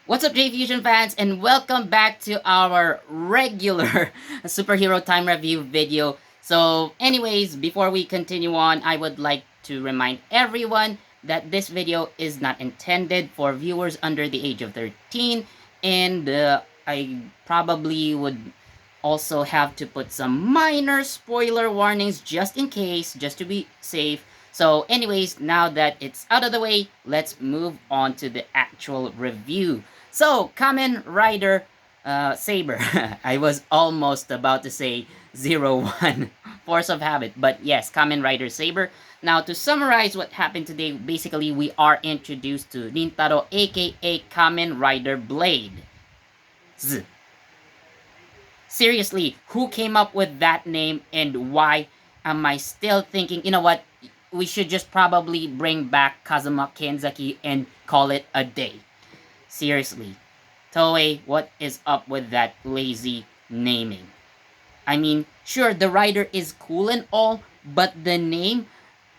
What's up, J Fusion fans, and welcome back to our regular superhero time review video. So, anyways, before we continue on, I would like to remind everyone that this video is not intended for viewers under the age of 13, and I probably would also have to put some minor spoiler warnings just in case, just to be safe. So anyways, now that it's out of the way, let's move on to the actual review. So, Kamen Rider Saber. I was almost about to say Zero One Force of Habit, but yes, Kamen Rider Saber. Now, to summarize what happened today, basically we are introduced to Rintaro, aka Kamen Rider Blade. Z. Seriously, who came up with that name and why am I still thinking, you know what, we should just probably bring back Kazuma Kenzaki and call it a day. Seriously. Toei, what is up with that lazy naming? I mean, sure, the rider is cool and all, but the name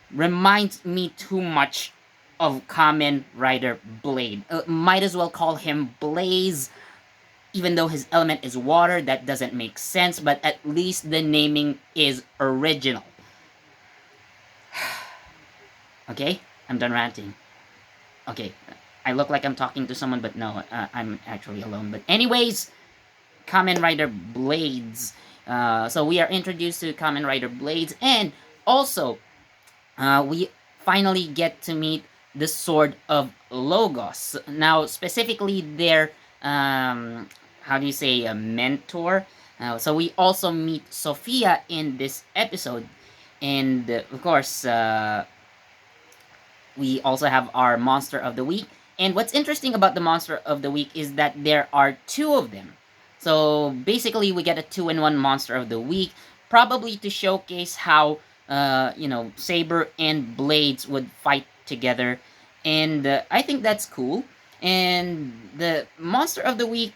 reminds me too much of Kamen Rider Blade. Might as well call him Blaze, even though his element is water. That doesn't make sense, but at least the naming is original. Okay? I'm done ranting. Okay, I look like I'm talking to someone, but no, I'm actually alone. But anyways, Kamen Rider Blades. So we are introduced to Kamen Rider Blades, and also we finally get to meet the Sword of Logos. Now, specifically their how do you say, a mentor. So we also meet Sophia in this episode, and of course, we also have our monster of the week. And what's interesting about the monster of the week is that there are two of them. So basically, we get a two-in-one monster of the week, probably to showcase how Saber and Blades would fight together, and I think that's cool. And the monster of the week,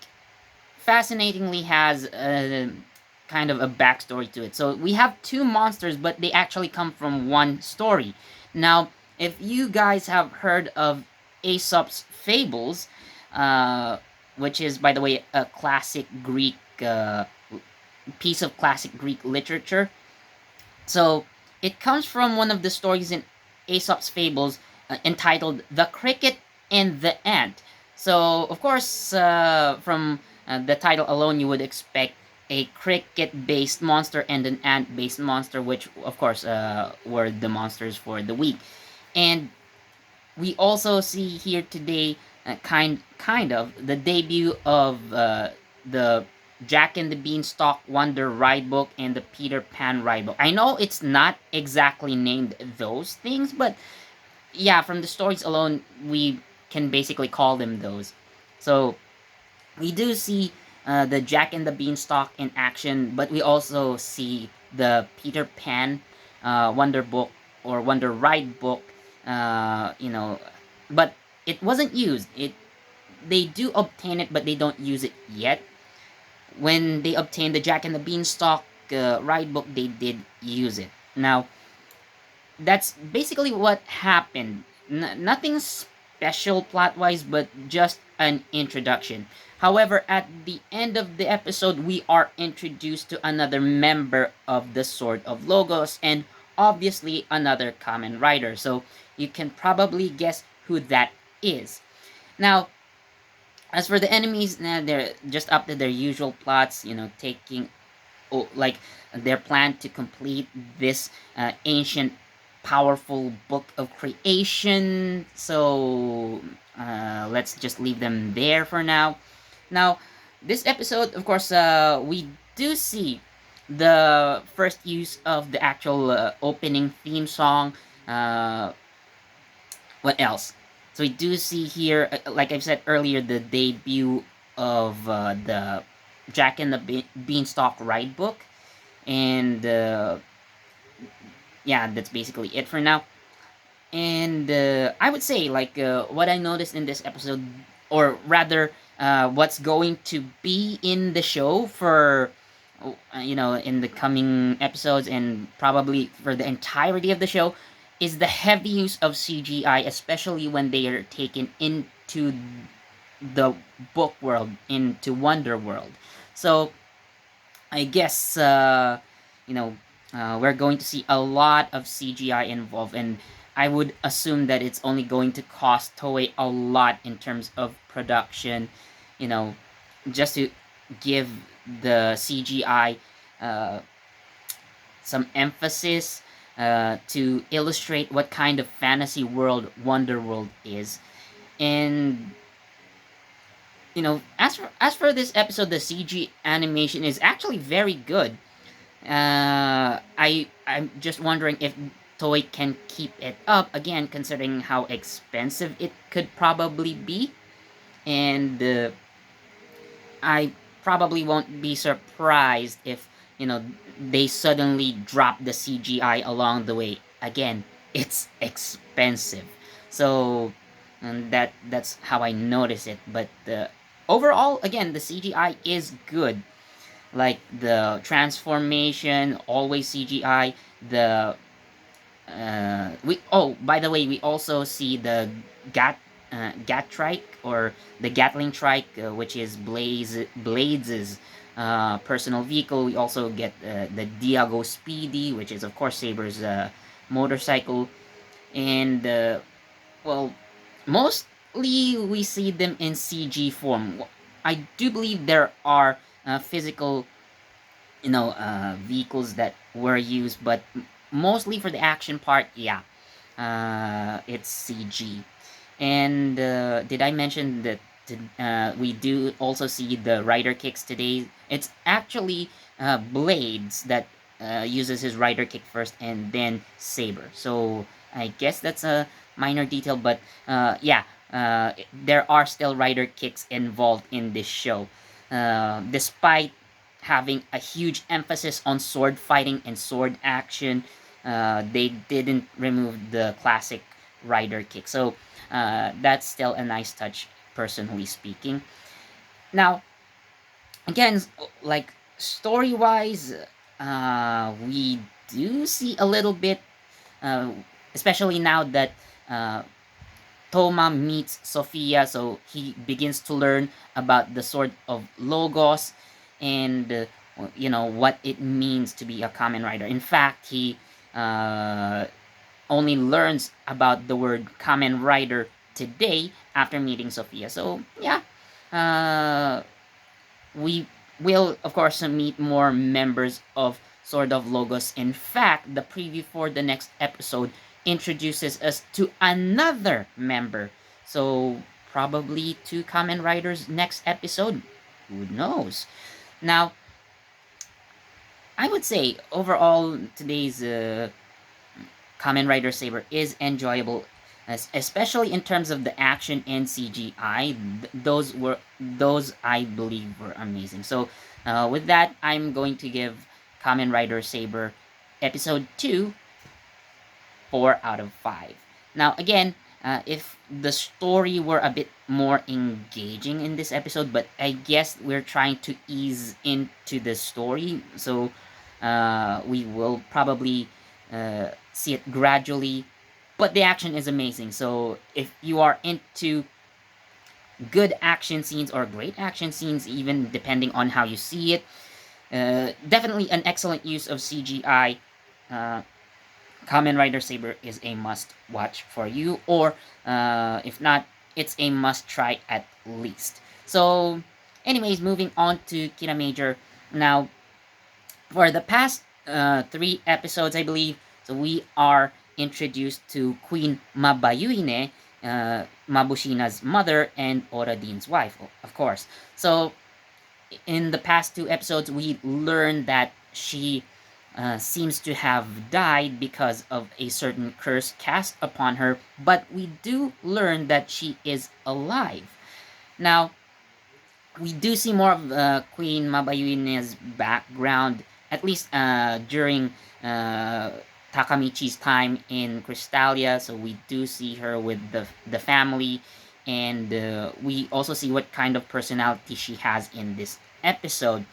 fascinatingly, has a kind of a backstory to it. So we have two monsters, but they actually come from one story. Now, if you guys have heard of Aesop's Fables, which is, by the way, a classic Greek piece of classic Greek literature. So it comes from one of the stories in Aesop's Fables entitled "The Cricket and the Ant." So of course, from the title alone, you would expect a cricket-based monster and an ant-based monster, which of course were the monsters for the week. And we also see here today kind of the debut of the Jack and the Beanstalk Wonder Ride Book and the Peter Pan Ride Book. I know it's not exactly named those things, but yeah, from the stories alone, we can basically call them those. So we do see the Jack and the Beanstalk in action, but we also see the Peter Pan Wonder Book or Wonder Ride Book. But it wasn't used. They do obtain it, but they don't use it yet. When they obtained the Jack and the Beanstalk Ride Book, they did use it. Now, that's basically what happened. Nothing special plot wise, but just an introduction. However, at the end of the episode, we are introduced to another member of the Sword of Logos, and obviously another Kamen Rider. So you can probably guess who that is. Now, as for the enemies, they're just up to their usual plots, taking like their plan to complete this ancient powerful book of creation. So let's just leave them there for now. Now, this episode, of course, we do see the first use of the actual opening theme song. What else? So we do see here, like I've said earlier, the debut of the Jack and the Beanstalk Ride Book, and yeah, that's basically it for now. And I would say, like, what I noticed in this episode, or rather, what's going to be in the show for, in the coming episodes and probably for the entirety of the show, is the heavy use of CGI, especially when they are taken into the book world into Wonder World. So I guess you know we're going to see a lot of CGI involved, and I would assume that it's only going to cost Toei a lot in terms of production. You know, just to give the CGI uh, some emphasis to illustrate what kind of fantasy world Wonder World is. And as for this episode, the CG animation is actually very good. I'm just wondering if Toei can keep it up again, considering how expensive it could probably be, and I probably won't be surprised if they suddenly drop the CGI along the way. Again, it's expensive, so and that's how I notice it. But overall, again, the CGI is good. Like the transformation, always CGI. The we oh by the way, we also see the gat trike, or the gatling trike, which is Blades' personal vehicle. We also get the Diago Speedy, which is of course Saber's motorcycle. And well, mostly we see them in CG form. I do believe there are physical vehicles that were used, but mostly for the action part, yeah, it's CG. And did I mention that we do also see the rider kicks today? It's actually Blades that uses his rider kick first, and then Saber. So I guess that's a minor detail, but yeah, there are still rider kicks involved in this show, despite having a huge emphasis on sword fighting and sword action. They didn't remove the classic rider kick, so that's still a nice touch, personally speaking. Now, again, like story wise, we do see a little bit, uh, especially now that uh, Toma meets Sophia, so he begins to learn about the Sword of Logos, and what it means to be a Kamen Rider. In fact, he uh, only learns about the word Kamen Rider today after meeting Sophia. So yeah, uh, we will of course meet more members of Sword of Logos. In fact, the preview for the next episode introduces us to another member. So probably two Kamen Riders next episode. Who knows? Now, I would say overall today's Kamen Rider Saber is enjoyable, especially in terms of the action and CGI. Those I believe were amazing. So, with that, I'm going to give Kamen Rider Saber episode 2 4 out of 5. Now, again, if the story were a bit more engaging in this episode, but I guess we're trying to ease into the story, so we will probably see it gradually. But the action is amazing, so if you are into good action scenes or great action scenes, even depending on how you see it, definitely an excellent use of CGI. Uh, Kamen Rider Saber is a must watch for you, or if not, it's a must try at least. So, anyways, moving on to Kira Major. Now, for the past 3 episodes, I believe, so we are introduced to Queen Mabayuine, Mabushina's mother, and Oradin's wife, of course. So, in the past 2 episodes, we learned that she seems to have died because of a certain curse cast upon her, but we do learn that she is alive. Now, we do see more of Queen Mabayuine's background, at least during Takamichi's time in Crystallia. So we do see her with the family, and we also see what kind of personality she has in this episode.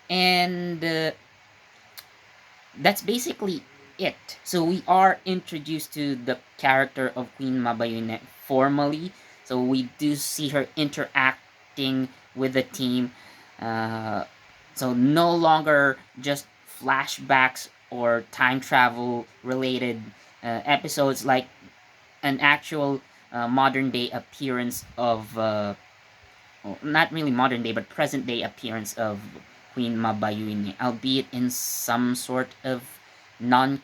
And that's basically it. So we are introduced to the character of Queen Mabayune formally. So we do see her interacting with the team. So no longer just flashbacks or time travel related episodes, like an actual modern day appearance of well, not really modern day but present day appearance of Queen Mabayuini, albeit in some sort of non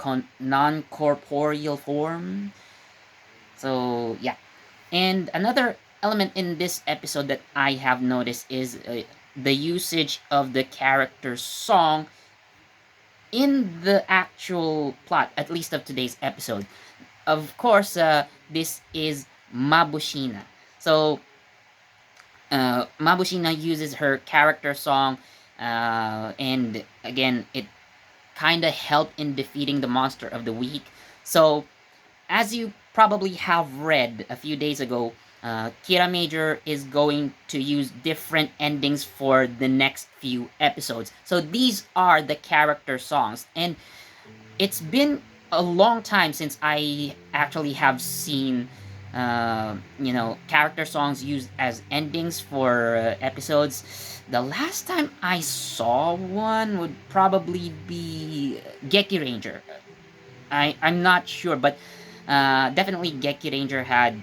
corporeal form. So yeah, and another element in this episode that I have noticed is the usage of the character's song in the actual plot, at least of today's episode. Of course, this is Mabushina. So, Mabushina uses her character song, and again, it kind of helped in defeating the monster of the week. So, as you probably have read a few days ago, Kira Major is going to use different endings for the next few episodes. So these are the character songs, and it's been a long time since I actually have seen, character songs used as endings for episodes. The last time I saw one would probably be Geki Ranger. I'm not sure, but definitely Geki Ranger had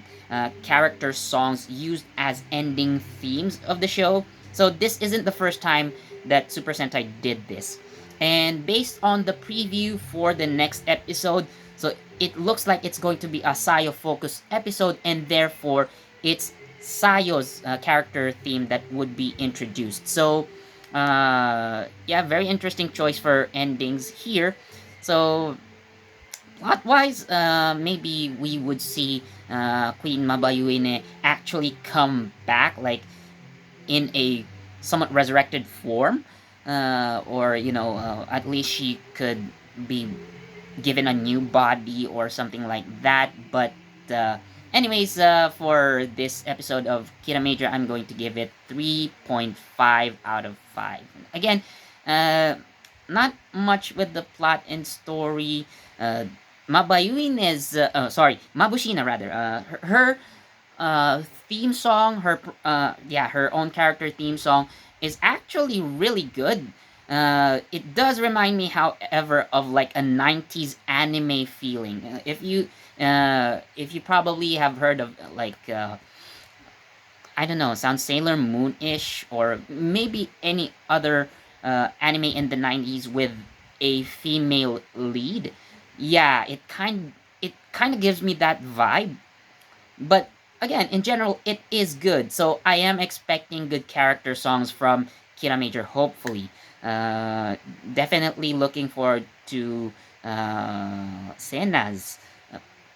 character songs used as ending themes of the show. So this isn't the first time that Super Sentai did this. And based on the preview for the next episode, so it looks like it's going to be a Sayo focused episode, and therefore it's Sayo's character theme that would be introduced. So yeah, very interesting choice for endings here. So plot wise, maybe we would see Queen Mabayuine actually come back, like in a somewhat resurrected form, or at least she could be given a new body or something like that. But anyways, for this episode of Kira Major, I'm going to give it 3.5 out of 5. Again, uh, not much with the plot and story. Mabayuin is sorry, Mabushina rather. Her theme song, her own character theme song is actually really good. It does remind me, however, of like a '90s anime feeling. If you probably have heard of I don't know, sounds Sailor Moon ish, or maybe any other anime in the '90s with a female lead. Yeah, it kind of gives me that vibe, but again, in general, it is good. So I am expecting good character songs from Kira Major, hopefully. Uh, Definitely looking forward to Sena's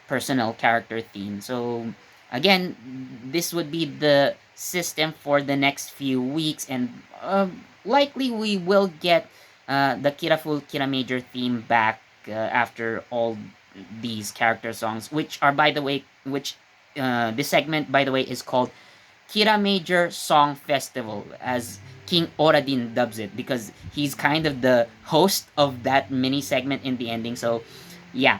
personal character theme. So again, this would be the system for the next few weeks, and likely we will get the Kira Full Kira Major theme back after all these character songs, which are, by the way, which this segment, by the way, is called Kira Major Song Festival, as King Oradin dubs it, because he's kind of the host of that mini segment in the ending. So, yeah,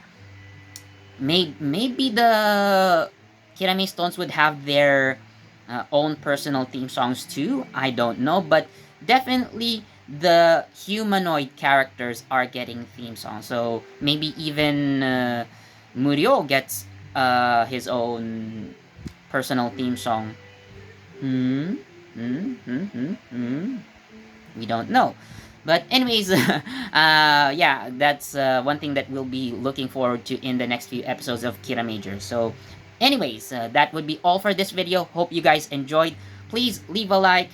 maybe the Kirame Stones would have their own personal theme songs too. I don't know, but definitely the humanoid characters are getting theme songs. So maybe even Murio gets his own personal theme song. Hmm. Hmm. Hmm. Hmm. Hmm. We don't know. But anyways, yeah, that's one thing that we'll be looking forward to in the next few episodes of Kira Major. So, anyways, that would be all for this video. Hope you guys enjoyed. Please leave a like,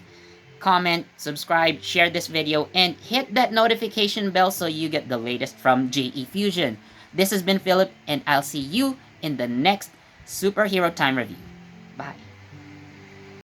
comment, subscribe, share this video, and hit that notification bell so you get the latest from JE Fusion. This has been Philip, and I'll see you in the next Superhero Time Review. Bye.